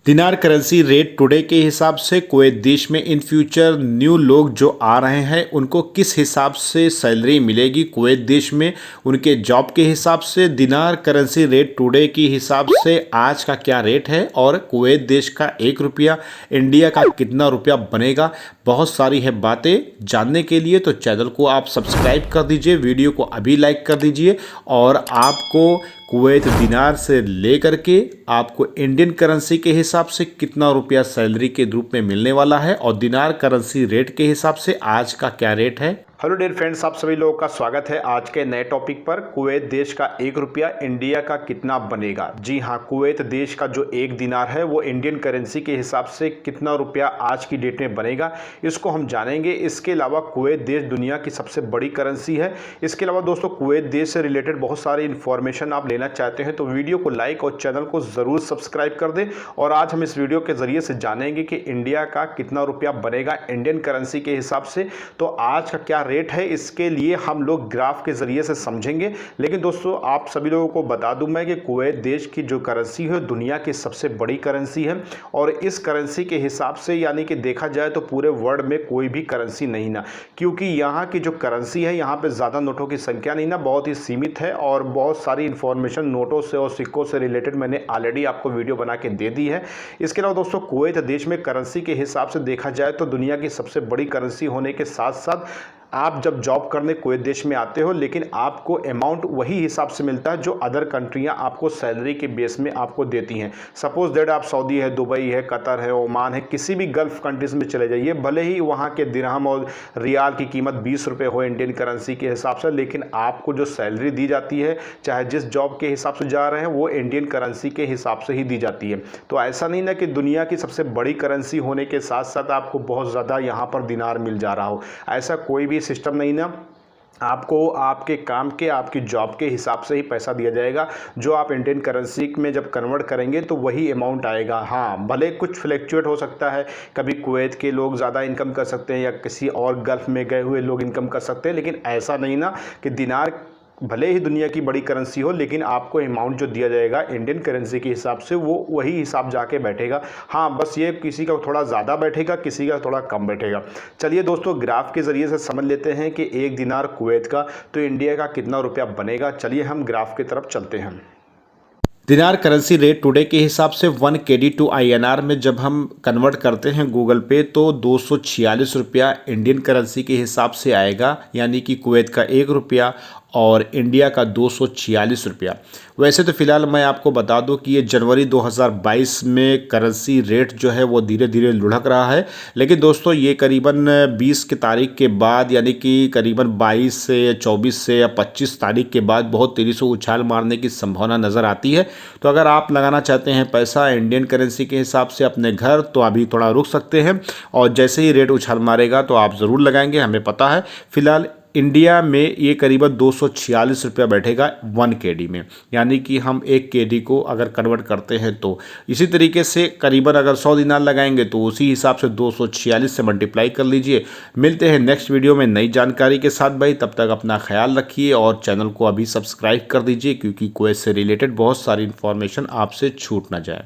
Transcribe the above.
दिनार currency rate today के हिसाब से कुवैत देश में इन फ्यूचर न्यू लोग जो आ रहे हैं उनको किस हिसाब से सैलरी मिलेगी कुवैत देश में, उनके जॉब के हिसाब से दिनार करेंसी रेट टुडे के हिसाब से आज का क्या रेट है और कुवैत देश का 1 रुपया इंडिया का कितना रुपया बनेगा। बहुत सारी है बातें जानने के लिए तो चैनल को आप सब्सक्राइब कर दीजिए, वीडियो को अभी लाइक कर दीजिए और आपको कुवैत दिनार से लेकर के आपको इंडियन करेंसी के हिसाब से कितना रुपया सैलरी के रूप में मिलने वाला है और दिनार करेंसी रेट के हिसाब से आज का क्या रेट है। हेलो डियर फ्रेंड्स, आप सभी लोगों का स्वागत है आज के नए टॉपिक पर। कुवैत देश का 1 रुपया इंडिया का कितना बनेगा। जी हाँ, कुवैत देश का जो 1 दिनार है वो इंडियन करेंसी के हिसाब से कितना रुपया आज की डेट में बनेगा, इसको हम जानेंगे। इसके अलावा कुवैत देश दुनिया की सबसे बड़ी करेंसी है। इसके अलावा दोस्तों कुवैत देश से रिलेटेड बहुत सारी इन्फॉर्मेशन आप लेना चाहते हैं तो वीडियो को लाइक और चैनल को ज़रूर सब्सक्राइब कर दें। और आज हम इस वीडियो के ज़रिए से जानेंगे कि इंडिया का कितना रुपया बनेगा इंडियन करेंसी के हिसाब से। तो आज का क्या रेट है इसके लिए हम लोग ग्राफ के जरिए से समझेंगे। लेकिन दोस्तों आप सभी लोगों को बता दूं मैं कि कुवैत देश की जो करेंसी है दुनिया की सबसे बड़ी करेंसी है और इस करेंसी के हिसाब से यानी कि देखा जाए तो पूरे वर्ल्ड में कोई भी करेंसी नहीं ना, क्योंकि यहाँ की जो करेंसी है यहाँ पे ज़्यादा नोटों की संख्या नहीं ना, बहुत ही सीमित है और बहुत सारी इन्फॉर्मेशन नोटों से और सिक्कों से रिलेटेड मैंने ऑलरेडी आपको वीडियो बना के दे दी है। इसके अलावा दोस्तों कुवैत देश में करेंसी के हिसाब से देखा जाए तो दुनिया की सबसे बड़ी करेंसी होने के साथ साथ आप जब जॉब करने कुवैत देश में आते हो लेकिन आपको अमाउंट वही हिसाब से मिलता है जो अदर कंट्रियां आपको सैलरी के बेस में आपको देती हैं। सपोज दैट आप सऊदी है, दुबई है, कतर है, ओमान है, किसी भी गल्फ कंट्रीज में चले जाइए, भले ही वहां के दिरहम और रियाल की कीमत 20 रुपये हो इंडियन करेंसी के हिसाब से, लेकिन आपको जो सैलरी दी जाती है चाहे जिस जॉब के हिसाब से जा रहे हैं वो इंडियन करेंसी के हिसाब से ही दी जाती है। तो ऐसा नहीं ना कि दुनिया की सबसे बड़ी करेंसी होने के साथ साथ आपको बहुत ज़्यादा यहाँ पर दिनार मिल जा रहा हो, ऐसा कोई भी सिस्टम नहीं ना। आपको आपके काम के आपकी जॉब के हिसाब से ही पैसा दिया जाएगा। जो आप इंडियन करेंसी में जब कन्वर्ट करेंगे तो वही अमाउंट आएगा। हाँ, भले कुछ फ्लैक्चुएट हो सकता है, कभी कुवैत के लोग ज़्यादा इनकम कर सकते हैं या किसी और गल्फ़ में गए हुए लोग इनकम कर सकते हैं, लेकिन ऐसा नहीं ना कि दिनार भले ही दुनिया की बड़ी करेंसी हो लेकिन आपको अमाउंट जो दिया जाएगा इंडियन करेंसी के हिसाब से वो वही हिसाब जाके बैठेगा। हाँ, बस ये किसी का थोड़ा ज़्यादा बैठेगा, किसी का थोड़ा कम बैठेगा। चलिए दोस्तों ग्राफ के ज़रिए से समझ लेते हैं कि 1 दिनार कुवैत का तो इंडिया का कितना रुपया बनेगा। चलिए हम ग्राफ की तरफ चलते हैं। दिनार करेंसी रेट टुडे के हिसाब से 1 KD टू INR में जब हम कन्वर्ट करते हैं गूगल पे तो 246 रुपया इंडियन करेंसी के हिसाब से आएगा, यानी कि कुवैत का 1 रुपया और इंडिया का 246 रुपया। वैसे तो फिलहाल मैं आपको बता दूं कि ये जनवरी 2022 में करेंसी रेट जो है वो धीरे धीरे लुढ़क रहा है, लेकिन दोस्तों ये करीबन 20 की तारीख के बाद यानी कि करीबन 22 से या 24 से या 25 तारीख के बाद बहुत तेज़ी से उछाल मारने की संभावना नज़र आती है। तो अगर आप लगाना चाहते हैं पैसा इंडियन करेंसी के हिसाब से अपने घर तो अभी थोड़ा रुक सकते हैं और जैसे ही रेट उछाल मारेगा तो आप ज़रूर लगाएंगे, हमें पता है। फिलहाल इंडिया में ये करीबन 246 रुपया बैठेगा 1 KD में, यानी कि हम 1 KD को अगर कन्वर्ट करते हैं तो इसी तरीके से करीबन अगर 100 दिनार लगाएंगे तो उसी हिसाब से 246 से मल्टीप्लाई कर लीजिए। मिलते हैं नेक्स्ट वीडियो में नई जानकारी के साथ भाई, तब तक अपना ख्याल रखिए और चैनल को अभी सब्सक्राइब कर दीजिए क्योंकि कुवैत से रिलेटेड बहुत सारी इन्फॉर्मेशन आपसे छूट ना जाए।